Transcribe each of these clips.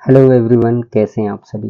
Hello everyone, कैसे हैं आप सभी।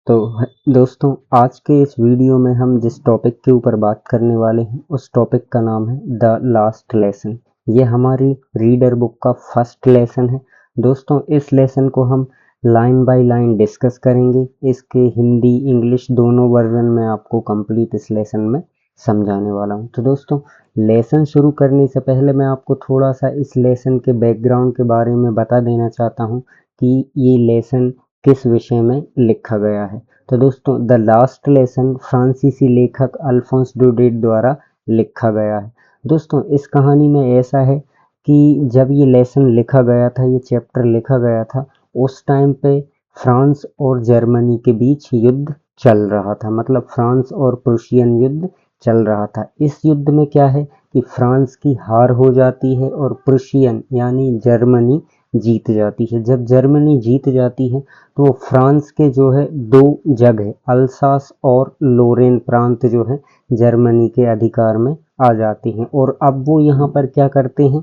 तो दोस्तों, आज के इस वीडियो में हम जिस टॉपिक के ऊपर बात करने वाले हैं उस टॉपिक का नाम है द लास्ट लेसन। ये हमारी रीडर बुक का फर्स्ट लेसन है। दोस्तों, इस लेसन को हम लाइन बाय लाइन डिस्कस करेंगे। इसके हिंदी इंग्लिश दोनों वर्जन में आपको कंप्लीट इस लेसन में समझाने वाला हूँ। तो दोस्तों, लेसन शुरू करने से पहले मैं आपको थोड़ा सा इस लेसन के बैकग्राउंड के बारे में बता देना चाहता हूँ कि ये लेसन किस विषय में लिखा गया है। तो दोस्तों, द लास्ट लेसन फ्रांसीसी लेखक अल्फोंस डुडेट द्वारा लिखा गया है। दोस्तों, इस कहानी में ऐसा है कि जब ये लेसन लिखा गया था, ये चैप्टर लिखा गया था, उस टाइम पे फ्रांस और जर्मनी के बीच युद्ध चल रहा था। मतलब फ्रांस और प्रुशियन युद्ध चल रहा था। इस युद्ध में क्या है कि फ्रांस की हार हो जाती है और प्रुशियन यानी जर्मनी जीत जाती है। जब जर्मनी जीत जाती है तो फ्रांस के जो है दो जगह अल्सास और लोरेन प्रांत जो है जर्मनी के अधिकार में आ जाती हैं। और अब वो यहाँ पर क्या करते हैं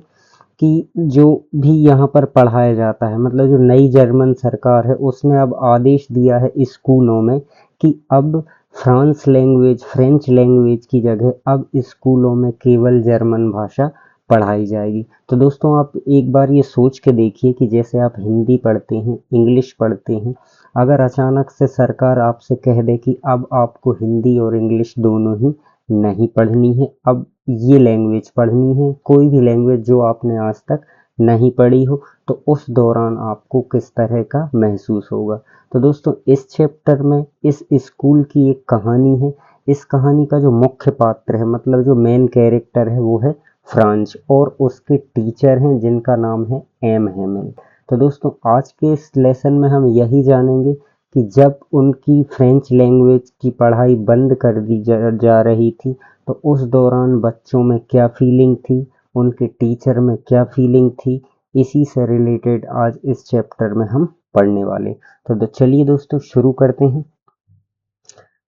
कि जो भी यहाँ पर पढ़ाया जाता है, मतलब जो नई जर्मन सरकार है उसने अब आदेश दिया है स्कूलों में कि अब फ्रेंच लैंग्वेज की जगह अब स्कूलों में केवल जर्मन भाषा पढ़ाई जाएगी। तो दोस्तों, आप एक बार ये सोच के देखिए कि जैसे आप हिंदी पढ़ते हैं, इंग्लिश पढ़ते हैं, अगर अचानक से सरकार आपसे कह दे कि अब आपको हिंदी और इंग्लिश दोनों ही नहीं पढ़नी है, अब ये लैंग्वेज पढ़नी है, कोई भी लैंग्वेज जो आपने आज तक नहीं पढ़ी हो, तो उस दौरान आपको किस तरह का महसूस होगा। तो दोस्तों, इस चैप्टर में इस स्कूल की एक कहानी है। इस कहानी का जो मुख्य पात्र है, मतलब जो मेन कैरेक्टर है, वो है फ्रांच और उसके टीचर हैं जिनका नाम है एम हेमिल। तो दोस्तों, आज के इस लेसन में हम यही जानेंगे कि जब उनकी फ्रेंच लैंग्वेज की पढ़ाई बंद कर दी जा रही थी तो उस दौरान बच्चों में क्या फीलिंग थी, उनके टीचर में क्या फीलिंग थी। इसी से रिलेटेड आज इस चैप्टर में हम पढ़ने वाले। तो चलिए दोस्तों, शुरू करते हैं।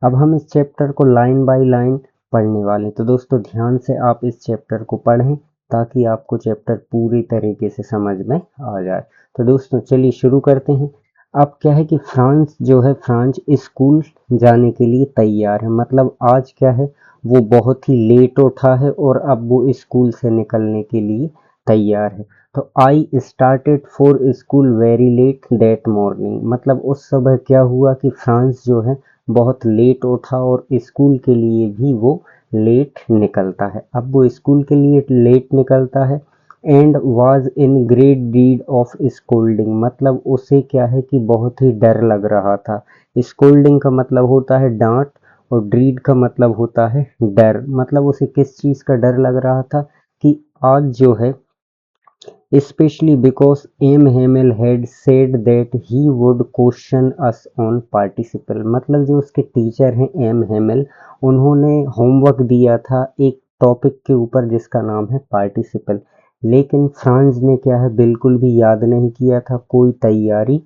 अब हम इस चैप्टर को लाइन बाय लाइन पढ़ने वाले। तो दोस्तों, ध्यान से आप इस चैप्टर को पढ़ें ताकि आपको चैप्टर पूरी तरीके से समझ में आ जाए। तो दोस्तों, चलिए शुरू करते हैं। अब क्या है कि फ्रांस स्कूल जाने के लिए तैयार है। मतलब आज क्या है, वो बहुत ही लेट उठा है और अब वो स्कूल से निकलने के लिए तैयार है। तो I started for school very let that morning. मतलब उस समय क्या हुआ कि फ्रांस जो है बहुत लेट उठा और स्कूल के लिए भी वो लेट निकलता है। अब वो स्कूल के लिए लेट निकलता है एंड वाज इन ग्रेट डीड ऑफ स्कोल्डिंग। मतलब उसे क्या है कि बहुत ही डर लग रहा था। स्कोल्डिंग का मतलब होता है डांट और ड्रीड का मतलब होता है डर। मतलब उसे किस चीज का डर लग रहा था कि आज जो है, especially because M. Hamel had said that he would question us on participle। मतलब जो उसके टीचर हैं एम हेमल, उन्होंने होमवर्क दिया था एक टॉपिक के ऊपर जिसका नाम है पार्टिसिपल। लेकिन फ्रांस ने क्या है, बिल्कुल भी याद नहीं किया था, कोई तैयारी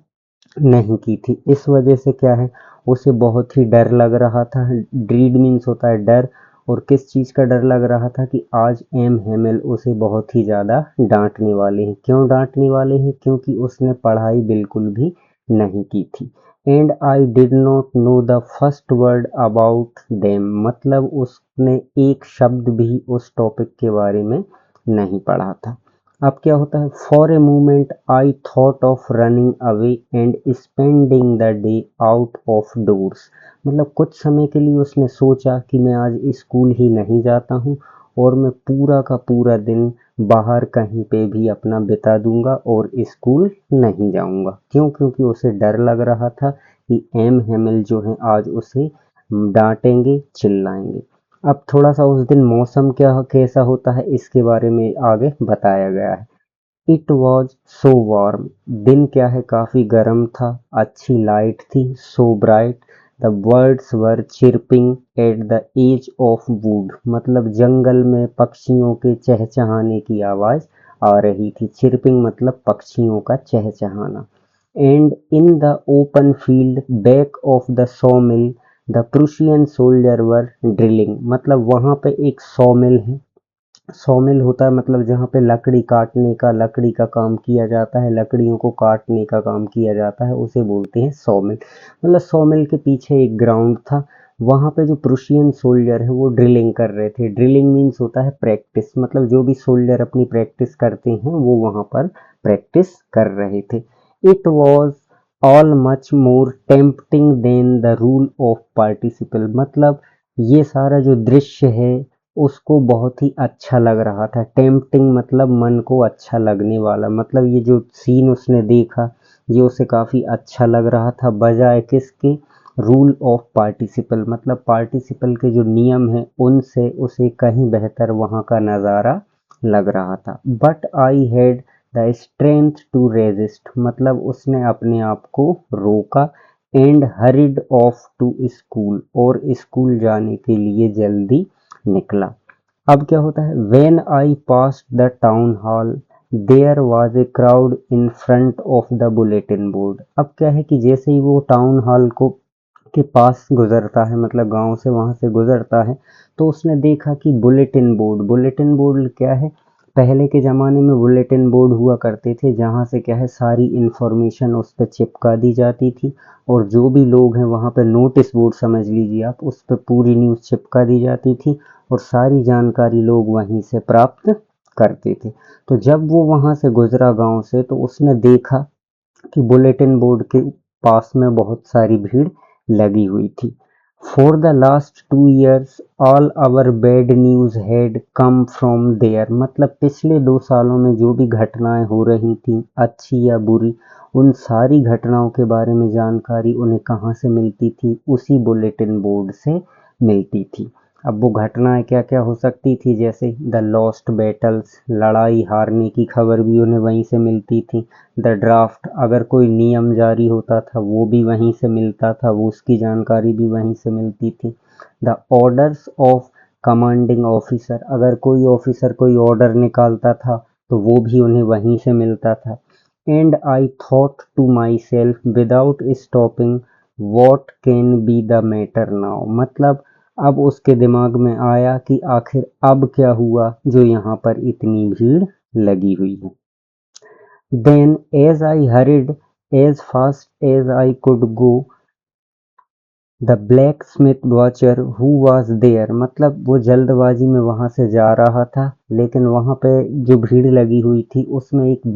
नहीं की थी। इस वजह से क्या है, उसे बहुत ही डर लग रहा था। ड्रीड मीन्स होता है डर। और किस चीज़ का डर लग रहा था कि आज एम हेमल उसे बहुत ही ज़्यादा डांटने वाले हैं। क्यों डांटने वाले हैं? क्योंकि उसने पढ़ाई बिल्कुल भी नहीं की थी। And I did not know the first word about them. मतलब उसने एक शब्द भी उस टॉपिक के बारे में नहीं पढ़ा था। अब क्या होता है, for a moment I thought of running away and spending the day out of doors. मतलब कुछ समय के लिए उसने सोचा कि मैं आज स्कूल ही नहीं जाता हूँ और मैं पूरा का पूरा दिन बाहर कहीं पे भी अपना बिता दूंगा और स्कूल नहीं जाऊंगा। क्यों? क्योंकि उसे डर लग रहा था कि एम हेमिल जो है आज उसे डांटेंगे, चिल्लाएंगे। अब थोड़ा सा उस दिन मौसम क्या कैसा होता है इसके बारे में आगे बताया गया है। It was so warm. दिन क्या है, काफी गर्म था, अच्छी लाइट थी, so bright the birds were chirping at the edge of wood. मतलब जंगल में पक्षियों के चहचहाने की आवाज आ रही थी। चिरपिंग मतलब पक्षियों का चहचहाना। And in the open field back of the saw mill the Prussian soldier were drilling. मतलब वहां पे एक सॉ मिल है सॉमिल होता है मतलब जहाँ पे लकड़ी काटने का, लकड़ी का काम किया जाता है, लकड़ियों को काटने का काम किया जाता है, उसे बोलते हैं सॉमिल। मतलब सॉमिल के पीछे एक ग्राउंड था, वहाँ पे जो प्रुशियन सोल्जर है वो ड्रिलिंग कर रहे थे। ड्रिलिंग मीन्स होता है प्रैक्टिस, मतलब जो भी सोल्जर अपनी प्रैक्टिस करते हैं वो वहाँ पर प्रैक्टिस कर रहे थे। It was all much more tempting than the rule of participle, मतलब ये सारा जो दृश्य है उसको बहुत ही अच्छा लग रहा था। टेम्पटिंग मतलब मन को अच्छा लगने वाला, मतलब ये जो सीन उसने देखा ये उसे काफ़ी अच्छा लग रहा था, बजाय किसके, रूल ऑफ पार्टिसिपल, मतलब पार्टिसिपल के जो नियम हैं उनसे उसे कहीं बेहतर वहाँ का नज़ारा लग रहा था। But I had the strength to resist, मतलब उसने अपने आप को रोका। And hurried off to school, और स्कूल जाने के लिए जल्दी निकला। अब क्या होता है, when I passed the town hall there was a crowd in front of the bulletin board. अब क्या है कि जैसे ही वो टाउन हॉल को के पास गुजरता है, मतलब गांव से वहां से गुजरता है, तो उसने देखा कि बुलेटिन बोर्ड, बुलेटिन बोर्ड क्या है, पहले के ज़माने में बुलेटिन बोर्ड हुआ करते थे जहाँ से क्या है सारी इन्फॉर्मेशन उस पर चिपका दी जाती थी, और जो भी लोग हैं वहाँ पे नोटिस बोर्ड समझ लीजिए आप, उस पर पूरी न्यूज़ चिपका दी जाती थी और सारी जानकारी लोग वहीं से प्राप्त करते थे। तो जब वो वहाँ से गुजरा गांव से, तो उसने देखा कि बुलेटिन बोर्ड के पास में बहुत सारी भीड़ लगी हुई थी। For the last 2 years all our bad news had come from there, मतलब पिछले 2 सालों में जो भी घटनाएं हो रही थी, अच्छी या बुरी, उन सारी घटनाओं के बारे में जानकारी उन्हें कहाँ से मिलती थी, उसी बुलेटिन बोर्ड से मिलती थी। अब वो घटनाएं क्या क्या हो सकती थी, जैसे द लॉस्ट बैटल्स, लड़ाई हारने की खबर भी उन्हें वहीं से मिलती थी। द ड्राफ्ट, अगर कोई नियम जारी होता था वो भी वहीं से मिलता था, वो उसकी जानकारी भी वहीं से मिलती थी। The orders of commanding officer, अगर कोई ऑफिसर कोई ऑर्डर निकालता था तो वो भी उन्हें वहीं से मिलता था। And I thought to myself without stopping what can be the matter now, मतलब अब उसके दिमाग में आया कि आखिर अब क्या हुआ जो यहाँ पर इतनी भीड़ लगी हुई है। Then, as I hurried as fast as I could go, the blacksmith watcher who was there, मतलब वो जल्दबाजी में वहां से जा रहा था, लेकिन वहां पे जो भीड़ लगी हुई थी उसमें एक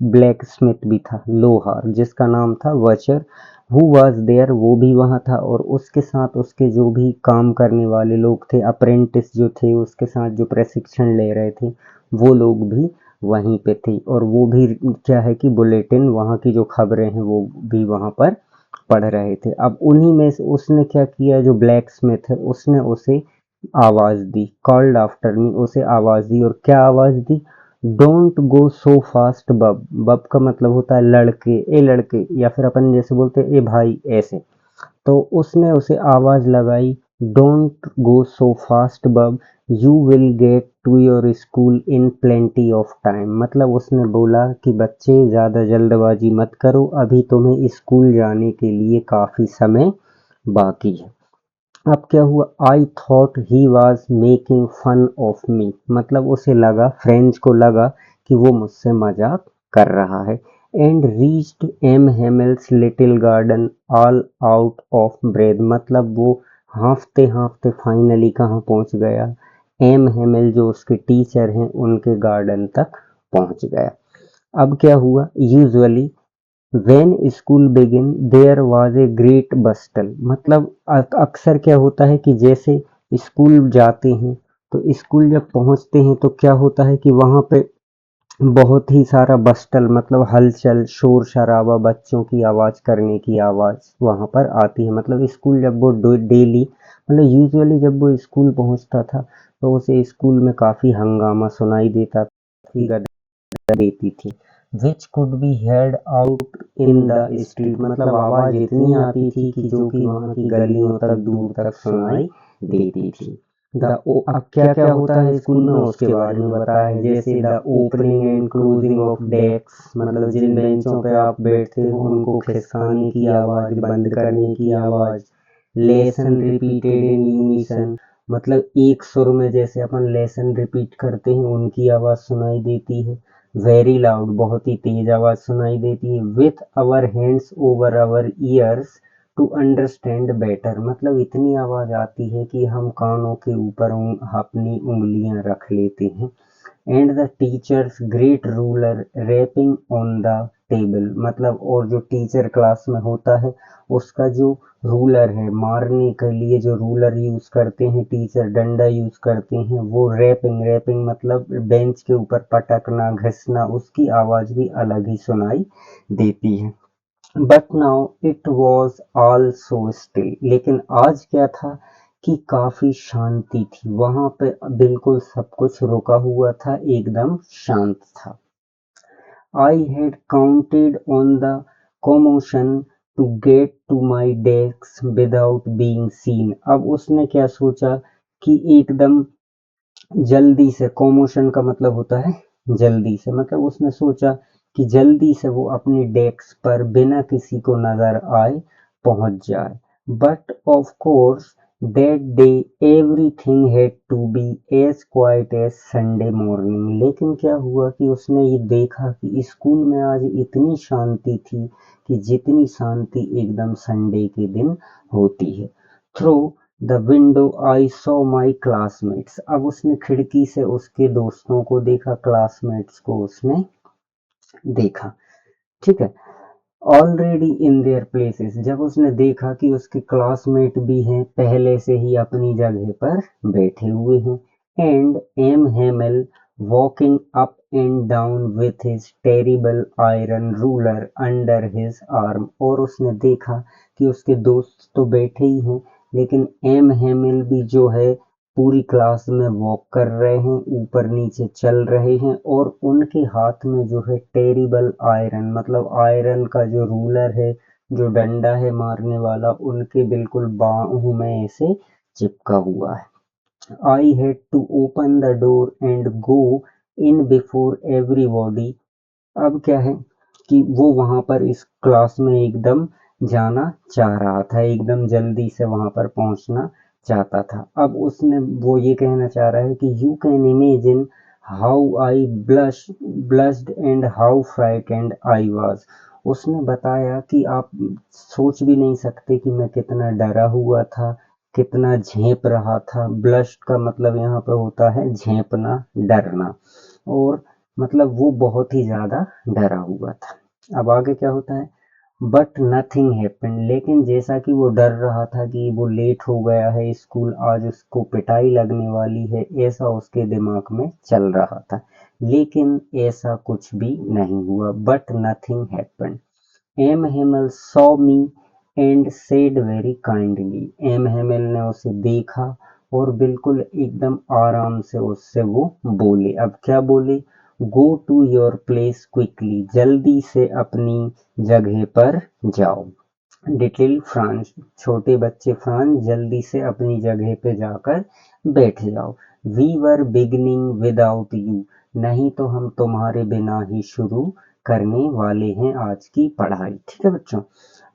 ब्लैक स्मिथ भी था, लोहार, जिसका नाम था वचर, हु वाज देयर, वो भी वहां था, और उसके साथ उसके जो भी काम करने वाले लोग थे, अप्रेंटिस जो थे उसके साथ जो प्रशिक्षण ले रहे थे, वो लोग भी वहीं पे थे, और वो भी क्या है कि बुलेटिन, वहाँ की जो खबरें हैं वो भी वहाँ पर पढ़ रहे थे। अब उन्हीं में से उसने क्या किया, जो ब्लैक स्मिथ है उसने उसे आवाज दी, कॉल्ड आफ्टर मी, उसे आवाज दी, और क्या आवाज दी, डोंट गो सो फास्ट बब, बब का मतलब होता है लड़के, ए लड़के, या फिर अपन जैसे बोलते हैं ए भाई, ऐसे। तो उसने उसे आवाज लगाई, don't go so fast bub, you will get to your school in plenty of time, मतलब उसने बोला कि बच्चे ज़्यादा जल्दबाजी मत करो, अभी तुम्हें स्कूल जाने के लिए काफ़ी समय बाकी है। अब क्या हुआ, I thought he was making fun of me, मतलब उसे लगा, फ्रेंच को लगा कि वो मुझसे मजाक कर रहा है। And reached M Hamel's little garden all out of breath, मतलब वो हाँफते हाँफते फाइनली कहाँ पहुंच गया, एम हेमल जो उसके टीचर हैं उनके गार्डन तक पहुंच गया। अब क्या हुआ, usually when school begin there was a great bustle, मतलब अक्सर क्या होता है कि जैसे स्कूल जाते हैं, तो स्कूल जब पहुंचते हैं तो क्या होता है कि वहां पे बहुत ही सारा बस्टल, मतलब हलचल, शोर शराबा, बच्चों की आवाज करने की आवाज वहां पर आती है। मतलब स्कूल जब वो डेली, मतलब यूजुअली जब वो स्कूल पहुंचता था तो उसे स्कूल में काफी हंगामा सुनाई देता था, देती थी, which could be heard out in the street, मतलब आवाज इतनी आती थी कि जो कि वहां की गलियों तक दूर तक सुनाई देती थी। अब क्या क्या होता है स्कूल में उसके बारे में बताया है, जैसे the opening and closing of desk, मतलब जिन बेंचों पे आप बैठते हो उनको खिसकाने की आवाज, बंद करने की आवाज। लेसन रिपीटेड इन यूनिसन, मतलब एक सुर में जैसे अपन लेसन रिपीट करते हैं उनकी आवाज़ सुनाई देती है। वेरी लाउड, बहुत ही तेज आवाज़ सुनाई देती है। With our hands over our ears to understand better, मतलब इतनी आवाज़ आती है कि हम कानों के ऊपर अपनी उंगलियां रख लेते हैं। And the teacher's great ruler rapping on the table, मतलब और जो टीचर क्लास में होता है उसका जो रूलर है, मारने के लिए जो रूलर यूज करते हैं टीचर, डंडा यूज करते हैं, वो रैपिंग, रैपिंग मतलब बेंच के ऊपर पटकना, घिसना, उसकी आवाज भी अलग ही सुनाई देती है। But now it was all so still, लेकिन आज क्या था कि काफी शांति थी वहां पे, बिल्कुल सब कुछ रुका हुआ था, एकदम शांत था। I had counted on the commotion to get to my desk without being seen। अब उसने क्या सोचा कि एकदम जल्दी से, कॉमोशन का मतलब होता है जल्दी से, मतलब उसने सोचा कि जल्दी से वो अपनी डेस्क पर बिना किसी को नजर आए पहुंच जाए। But of course that day everything had to be as quiet as Sunday morning. लेकिन क्या हुआ कि उसने ये देखा कि स्कूल में आज इतनी शांति थी कि जितनी शांति एकदम संडे के दिन होती है। Through the window I saw my classmates, अब उसने खिड़की से उसके दोस्तों को देखा, क्लासमेट्स को उसने देखा, ठीक है। ऑलरेडी इन देयर प्लेसेस, जब उसने देखा कि उसके क्लासमेट भी हैं, पहले से ही अपनी जगह पर बैठे हुए हैं। And M Hamel walking up and down with his terrible iron ruler under his arm, और उसने देखा कि उसके दोस्त तो बैठे ही हैं, लेकिन एम हेमल भी जो है पूरी क्लास में वॉक कर रहे हैं, ऊपर नीचे चल रहे हैं, और उनके हाथ में जो है टेरिबल आयरन, मतलब आयरन का जो रूलर है, जो डंडा है मारने वाला, उनके बिल्कुल बाहों में ऐसे चिपका हुआ है। I had to open the door and go in before everybody. अब क्या है कि वो वहां पर इस क्लास में एकदम जाना चाह रहा था, एकदम जल्दी से वहां पर पहुंचना चाहता था। अब उसने वो ये कहना चाह रहा है कि you can imagine how I blushed and how frightened I was. उसने बताया कि आप सोच भी नहीं सकते कि मैं कितना डरा हुआ था, कितना झेप रहा था। ब्लश का मतलब यहाँ पे होता है झेपना, डरना, और मतलब वो बहुत ही ज्यादा डरा हुआ था। अब आगे क्या होता है, बट नथिंग हैपेंड, लेकिन जैसा कि वो डर रहा था कि वो लेट हो गया है स्कूल, आज उसको पिटाई लगने वाली है, ऐसा उसके दिमाग में चल रहा था, लेकिन ऐसा कुछ भी नहीं हुआ। But nothing happened. M Hamel saw me and said very kindly, M Hamel ने उसे देखा और बिल्कुल एकदम आराम से उससे वो बोले। अब क्या बोले, go to your place quickly, जल्दी से अपनी जगह पर जाओ। लिटिल फ्रांस, छोटे बच्चे फ्रांस, जल्दी से अपनी जगह पे जाकर बैठ जाओ। We were beginning without you, नहीं तो हम तुम्हारे बिना ही शुरू करने वाले हैं आज की पढ़ाई, ठीक है बच्चों।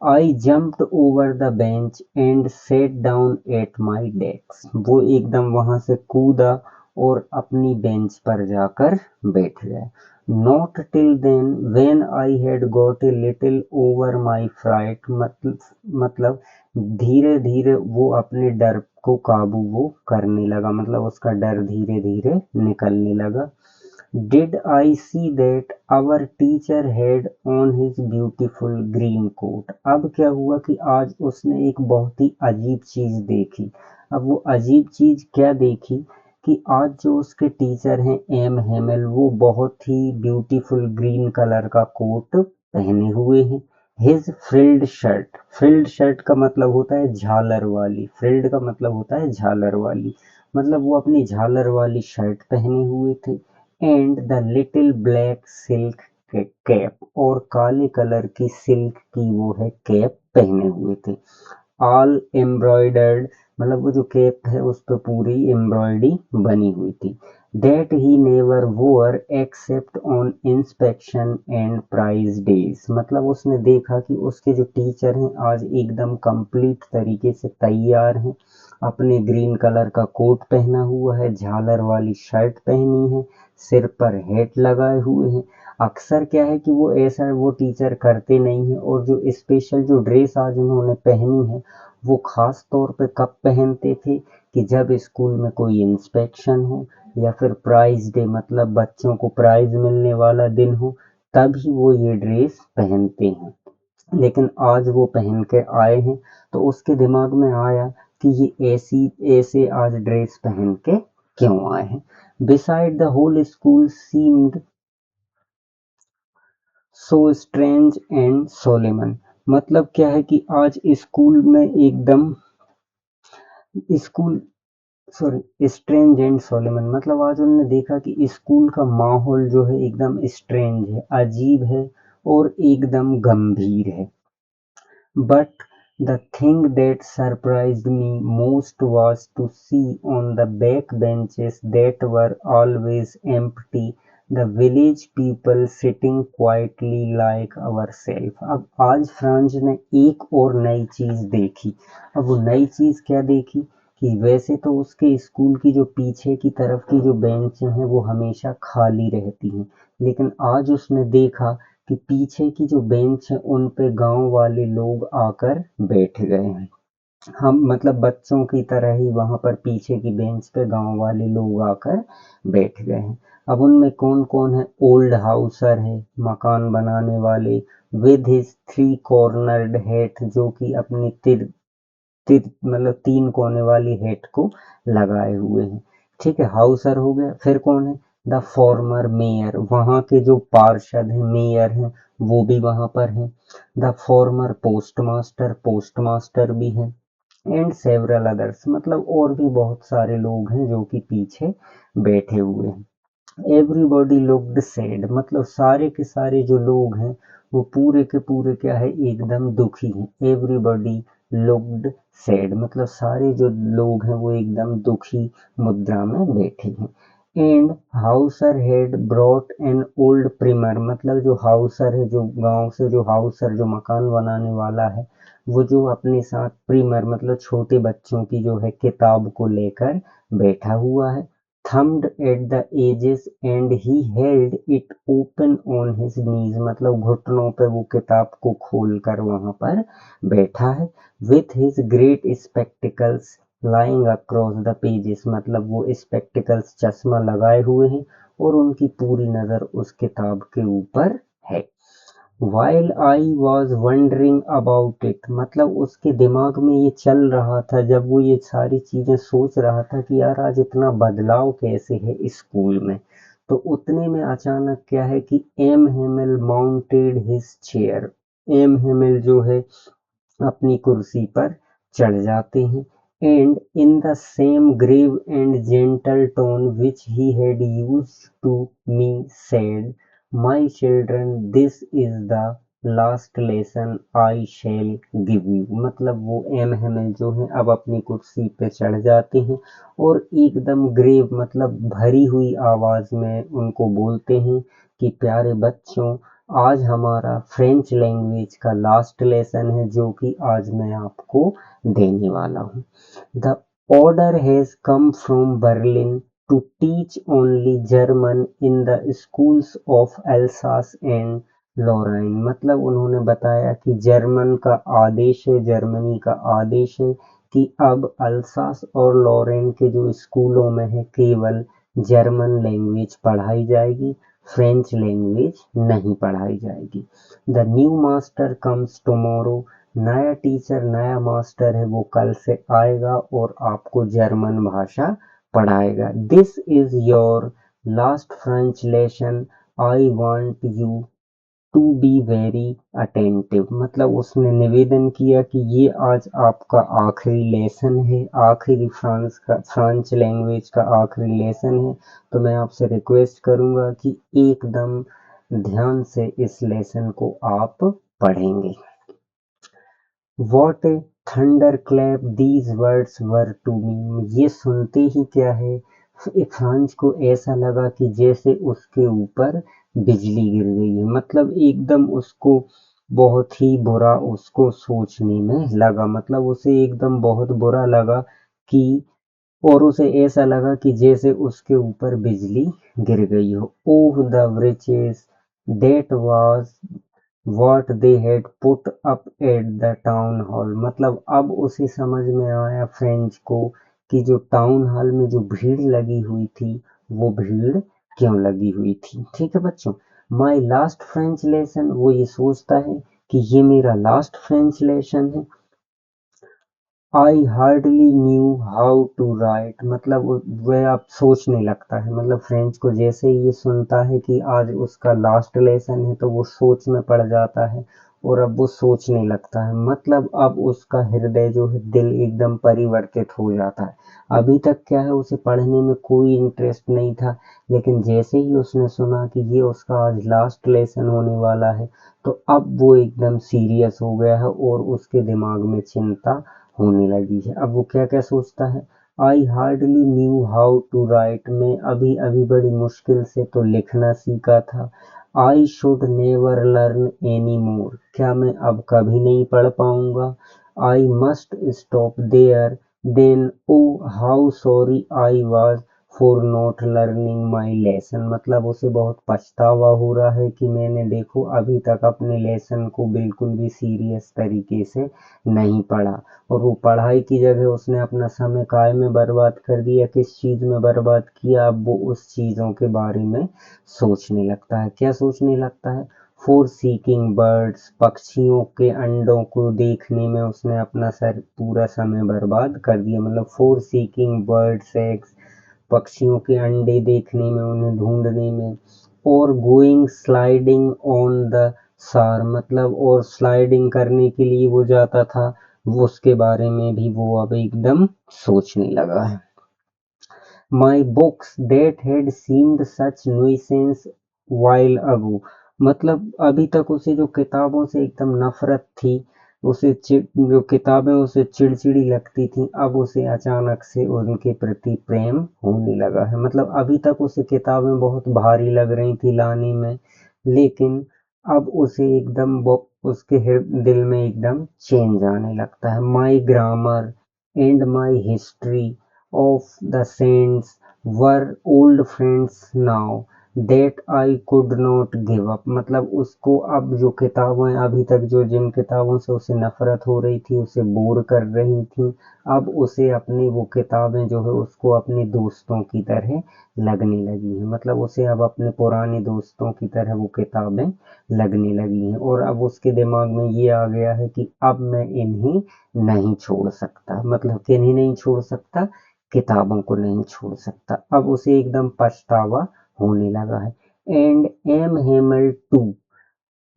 आई jumped over the bench and set down at my desk, वो एकदम वहां से कूदा और अपनी बेंच पर जाकर बैठ गया। Not till then when I had got a little over my fright, मतलब धीरे धीरे वो अपने डर को काबू वो करने लगा, मतलब उसका डर धीरे धीरे निकलने लगा। Did I see that our teacher had on his beautiful green coat? अब क्या हुआ कि आज उसने एक बहुत ही अजीब चीज देखी। अब वो अजीब चीज क्या देखी कि आज जो उसके टीचर हैं एम हेमल, वो बहुत ही ब्यूटीफुल ग्रीन कलर का कोट पहने हुए हैं। His frilled shirt, frilled shirt का मतलब होता है झालर वाली, फ्रिल्ड का मतलब होता है झालर वाली, मतलब वो अपनी झालर वाली शर्ट पहने हुए थे। And the little black silk cap, और काले कलर की सिल्क की वो है कैप पहने हुए थे। ऑल एम्ब्रॉयडर्ड, मतलब वो जो कैप है उस पर पूरी एम्ब्रॉयडरी बनी हुई थी। That he never wore except on inspection and prize days, मतलब उसने देखा कि उसके जो टीचर हैं आज एकदम कंप्लीट तरीके से तैयार हैं, अपने ग्रीन कलर का कोट पहना हुआ है, झालर वाली शर्ट पहनी है, सिर पर हैट लगाए हुए हैं। अक्सर क्या है कि वो ऐसा वो टीचर करते नहीं है, और जो स्पेशल जो ड्रेस आज उन्होंने पहनी है वो खास तौर पे कब पहनते थे कि जब स्कूल में कोई इंस्पेक्शन हो या फिर प्राइज डे, मतलब बच्चों को प्राइज मिलने वाला दिन हो, तभी वो ये ड्रेस पहनते हैं। लेकिन आज वो पहन के आए हैं, तो उसके दिमाग में आया कि ये ऐसे आज ड्रेस पहन के क्यों आए हैं। Beside the whole school seemed so strange and solemn. मतलब क्या है कि आज स्कूल में एकदम school sorry strange and solemn, मतलब आज उन्होंने देखा कि स्कूल का माहौल जो है एकदम स्ट्रेंज है, अजीब है और एकदम गंभीर है। But the thing that surprised me most was to see on the back benches that were always empty the village people sitting quietly like ourselves। अब आज फ्रांस ने एक और नई चीज देखी। अब वो नई चीज क्या देखी कि वैसे तो उसके स्कूल की जो पीछे की तरफ की जो बेंचें हैं वो हमेशा खाली रहती हैं, लेकिन आज उसने देखा कि पीछे की जो बेंच है उन पे गांव वाले लोग आकर बैठ गए हैं। हम मतलब बच्चों की तरह ही वहां पर पीछे की बेंच पे गांव वाले लोग आकर बैठ गए हैं। अब उनमें कौन कौन है? ओल्ड हाउसर है, मकान बनाने वाले, with his three cornered head, जो कि अपनी तिर तिर मतलब तीन कोने वाली हेड को लगाए हुए हैं। ठीक है, हाउसर हो गया। फिर कौन है? द फॉर्मर मेयर, वहां के जो पार्षद हैं, मेयर हैं, वो भी वहां पर हैं। द फॉर्मर पोस्टमास्टर, पोस्टमास्टर भी हैं। एंड सेवरल अदर्स, मतलब और भी बहुत सारे लोग हैं जो कि पीछे बैठे हुए हैं। एवरीबॉडी लुक्ड सैड, मतलब सारे के सारे जो लोग हैं वो पूरे के पूरे क्या है, एकदम दुखी हैं। एवरीबॉडी लुक्ड सैड, मतलब सारे जो लोग हैं वो एकदम दुखी मुद्रा में बैठे हैं। And Hauser had brought an old primer, मतलब जो हाउसर है, जो गांव से जो हाउसर जो मकान बनाने वाला है, वो जो अपने साथ प्रिमर मतलब छोटे बच्चों की जो है किताब को लेकर बैठा हुआ है। thumbed at the edges and he held it open on his knees, मतलब घुटनों पे वो किताब को खोलकर वहां पर बैठा है। with his great spectacles lying across the pages, मतलब वो spectacles चश्मा लगाए हुए हैं और उनकी पूरी नजर उस किताब के ऊपर है। While I was wondering about it, मतलब उसके दिमाग में ये चल रहा था, जब वो ये सारी चीजें सोच रहा था कि यार आज इतना बदलाव कैसे है स्कूल में, तो उतने में अचानक क्या है कि M Hamel mounted his chair, M Hamel जो है अपनी कुर्सी पर चढ़ जाते हैं। And in the same grave and gentle tone which he had used to me said, my children this is the last lesson I shall give you, मतलब वो एम हेमिल जो है अब अपनी कुर्सी पे चढ़ जाते हैं और एकदम ग्रेव मतलब भरी हुई आवाज में उनको बोलते हैं कि प्यारे बच्चों, आज हमारा फ्रेंच लैंग्वेज का लास्ट लेसन है जो कि आज मैं आपको देने वाला हूँ। The order has come from Berlin to teach only German in the schools of Alsace and Lorraine, मतलब उन्होंने बताया कि जर्मन का आदेश है, जर्मनी का आदेश है कि अब अल्सास और लॉरेन के जो स्कूलों में है केवल जर्मन लैंग्वेज पढ़ाई जाएगी, फ्रेंच लैंग्वेज नहीं पढ़ाई जाएगी। The new master comes tomorrow, नया टीचर नया मास्टर है वो कल से आएगा और आपको जर्मन भाषा पढ़ाएगा। This is your last French lesson, I want you to be very attentive, मतलब उसने निवेदन किया कि ये आज आपका आखिरी लेसन है, आखिरी फ्रांच लैंग्वेज का आखिरी लेसन है, तो मैं आपसे रिक्वेस्ट करूंगा कि एकदम ध्यान से इस लेसन को आप पढ़ेंगे। What a thunderclap these words were to me, ये सुनते ही क्या है फ्रांस को ऐसा लगा कि जैसे उसके ऊपर बिजली गिर गई है, मतलब एकदम उसको बहुत ही बुरा उसको सोचने में लगा, मतलब उसे एकदम बहुत बुरा लगा कि और उसे ऐसा लगा कि जैसे उसके ऊपर बिजली गिर गई हो। ओह the riches that was what they had put up at the town hall। मतलब अब उसे समझ में आया फ्रेंच को कि जो टाउन हॉल में जो भीड़ लगी हुई थी वो भीड़ क्यों लगी हुई थी। ठीक है बच्चों, माई लास्ट फ्रेंच लेसन, वो ये सोचता है कि ये मेरा लास्ट फ्रेंच लेसन है। I hardly knew how to write, मतलब वह अब सोचने लगता है, मतलब फ्रेंच को जैसे ही ये सुनता है कि आज उसका लास्ट लेसन है तो वो सोच में पड़ जाता है और अब वो सोचने लगता है। मतलब अब उसका हृदय जो है, दिल एकदम परिवर्तित हो जाता है। अभी तक क्या है, उसे पढ़ने में कोई इंटरेस्ट नहीं था, लेकिन जैसे ही उसने सुना कि ये उसका आज लास्ट लेसन होने वाला है तो अब वो एकदम सीरियस हो गया है और उसके दिमाग में चिंता होने लगी है। अब वो क्या क्या सोचता है, I hardly knew how to write, मैं अभी अभी बड़ी मुश्किल से तो लिखना सीखा था। I should never learn any more, क्या मैं अब कभी नहीं पढ़ पाऊंगा। I must stop there then, oh how sorry I was for not learning my lesson, मतलब उसे बहुत पछतावा हो रहा है कि मैंने देखो अभी तक अपने लेसन को बिल्कुल भी सीरियस तरीके से नहीं पढ़ा। और वो पढ़ाई की जगह उसने अपना समय काय में बर्बाद कर दिया, किस चीज़ में बर्बाद किया, अब वो उस चीज़ों के बारे में सोचने लगता है। क्या सोचने लगता है, फॉर सीकिंग बर्ड्स, पक्षियों के अंडों को देखने में उसने अपना सर पूरा समय बर्बाद कर दिया। मतलब फॉर सीकिंग बर्ड्स एग्स, पक्षियों के अंडे देखने में, उन्हें ढूंढने में। और गोइंग स्लाइडिंग ऑन द सार, मतलब और स्लाइडिंग करने के लिए वो जाता था, वो उसके बारे में भी वो अब एकदम सोचने लगा है। My books that had seemed such nuisance while ago, मतलब अभी तक उसे जो किताबों से एकदम नफरत थी, उसे जो किताबें उसे चिड़चिड़ी लगती थी, अब उसे अचानक से उनके प्रति प्रेम होने लगा है। मतलब अभी तक उसे किताबें बहुत भारी लग रही थी लाने में, लेकिन अब उसे एकदम उसके दिल में एकदम चेंज आने लगता है। My grammar and my history of the saints were old friends now that I could not give up, मतलब उसको अब जो किताबें अभी तक जो जिन किताबों से उसे नफरत हो रही थी, उसे बोर कर रही थी, अब उसे अपनी वो किताबें जो है उसको अपने दोस्तों की तरह लगने लगी हैं। मतलब उसे अब अपने पुराने दोस्तों की तरह वो किताबें लगने लगी हैं और अब उसके दिमाग में ये आ गया है कि अब मैं इन्हें नहीं छोड़ सकता। मतलब कि इन्हें नहीं छोड़ सकता, किताबों को नहीं छोड़ सकता। अब उसे एकदम पछतावा होने लगा है। And M Hamel too,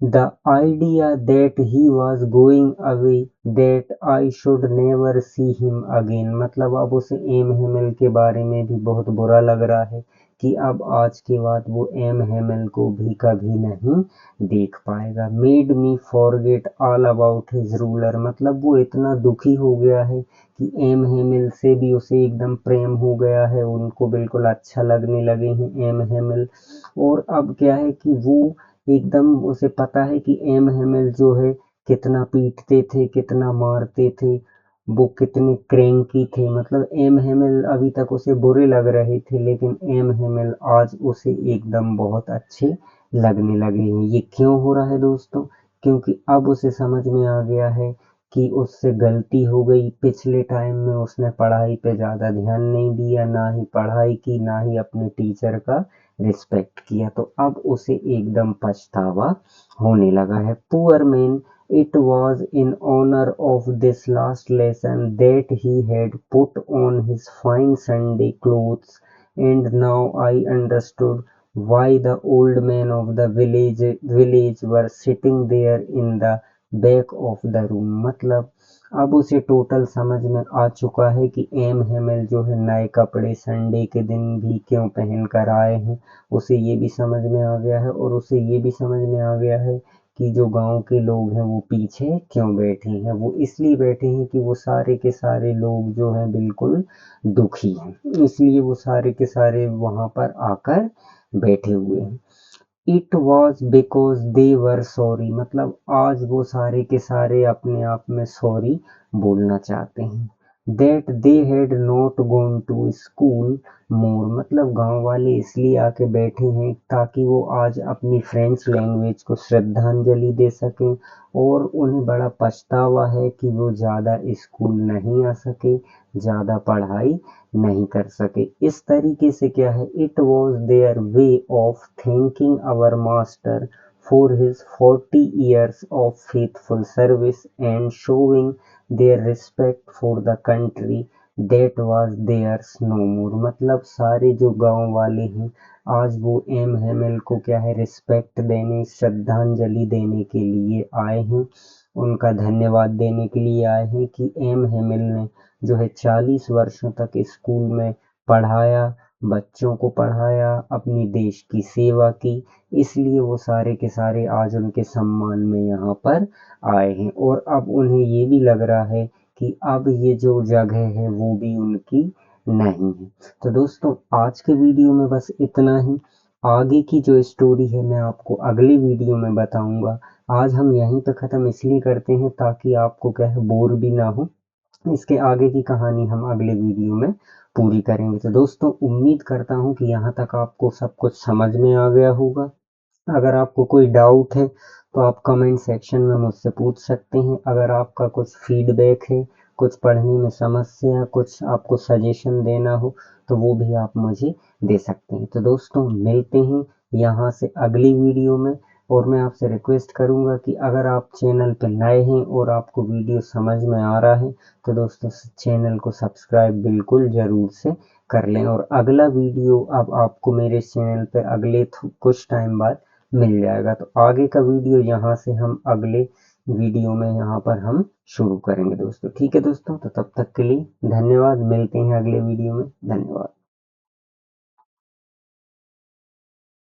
the idea that he was going away, that I should never see him again, मतलब अब उसे एम हेमल के बारे में भी बहुत बुरा लग रहा है कि अब आज के बाद वो एम हेमल को भी कभी नहीं देख पाएगा। Made me forget all about his ruler, मतलब वो इतना दुखी हो गया है कि एम हेमिल से भी उसे एकदम प्रेम हो गया है, उनको बिल्कुल अच्छा लगने लगे हैं एम हेमिल। और अब क्या है कि वो एकदम उसे पता है कि एम हेमिल जो है कितना पीटते थे, कितना मारते थे, वो कितने क्रैंकी थे। मतलब एम हेमिल अभी तक उसे बुरे लग रहे थे, लेकिन एम हेमिल आज उसे एकदम बहुत अच्छे लगने लगे हैं। ये क्यों हो रहा है दोस्तों, क्योंकि अब उसे समझ में आ गया है कि उससे गलती हो गई। पिछले टाइम में उसने पढ़ाई पे ज़्यादा ध्यान नहीं दिया, ना ही पढ़ाई की, ना ही अपने टीचर का रिस्पेक्ट किया, तो अब उसे एकदम पछतावा होने लगा है। Poor man, it was in honor of this last lesson that he had put on his fine Sunday clothes, and now I understood why the old men of the village were sitting there in the back of the room, मतलब अब उसे total समझ में आ चुका है कि M Hemal जो है नए कपड़े संडे के दिन भी क्यों पहन कर आए हैं। उसे ये भी समझ में आ गया है और उसे ये भी समझ में आ गया है कि जो गांव के लोग हैं वो पीछे क्यों बैठे हैं। वो इसलिए बैठे हैं कि वो सारे के सारे लोग जो हैं बिल्कुल दुखी हैं, इसलिए वो सारे के सारे वहां पर आकर बैठे हुए हैं। It was because they were sorry, मतलब आज वो सारे के सारे अपने आप में सॉरी बोलना चाहते हैं। That they had not gone to school more, मतलब गांव वाले इसलिए आके बैठे हैं ताकि वो आज अपनी फ्रेंच लैंग्वेज को श्रद्धांजलि दे सकें, और उन्हें बड़ा पछतावा है कि वो ज़्यादा स्कूल नहीं आ सके, ज़्यादा पढ़ाई नहीं कर सके। इस तरीके से क्या है, it was their way of thanking our master for his 40 years of faithful service and showing their respect for the country that was theirs no more, मतलब सारे जो गांव वाले हैं आज वो एम हेमिल को क्या है, रिस्पेक्ट देने, श्रद्धांजलि देने के लिए आए हैं, उनका धन्यवाद देने के लिए आए हैं कि एम हेमिल ने जो है 40 वर्षों तक स्कूल में पढ़ाया, बच्चों को पढ़ाया, अपनी देश की सेवा की, इसलिए वो सारे के सारे आज उनके सम्मान में यहाँ पर आए हैं। और अब उन्हें ये भी लग रहा है कि अब ये जो जगह है वो भी उनकी नहीं है। तो दोस्तों आज के वीडियो में बस इतना ही। आगे की जो स्टोरी है मैं आपको अगली वीडियो में बताऊंगा। आज हम यहीं पे ख़त्म इसलिए करते हैं ताकि आपको क्या है, बोर भी ना हो। इसके आगे की कहानी हम अगले वीडियो में पूरी करेंगे। तो दोस्तों उम्मीद करता हूँ कि यहाँ तक आपको सब कुछ समझ में आ गया होगा। अगर आपको कोई डाउट है तो आप कमेंट सेक्शन में मुझसे पूछ सकते हैं। अगर आपका कुछ फीडबैक है, कुछ पढ़ने में समस्या, कुछ आपको सजेशन देना हो तो वो भी आप मुझे दे सकते हैं। तो दोस्तों मिलते हैं यहाँ से अगली वीडियो में। और मैं आपसे रिक्वेस्ट करूँगा कि अगर आप चैनल पर नए हैं और आपको वीडियो समझ में आ रहा है तो दोस्तों चैनल को सब्सक्राइब बिल्कुल ज़रूर से कर लें। और अगला वीडियो अब आपको मेरे चैनल पर अगले कुछ टाइम बाद मिल जाएगा। तो आगे का वीडियो यहाँ से हम अगले वीडियो में यहाँ पर हम शुरू करेंगे दोस्तों। ठीक है दोस्तों, तो तब तक के लिए धन्यवाद। मिलते हैं अगले वीडियो में। धन्यवाद।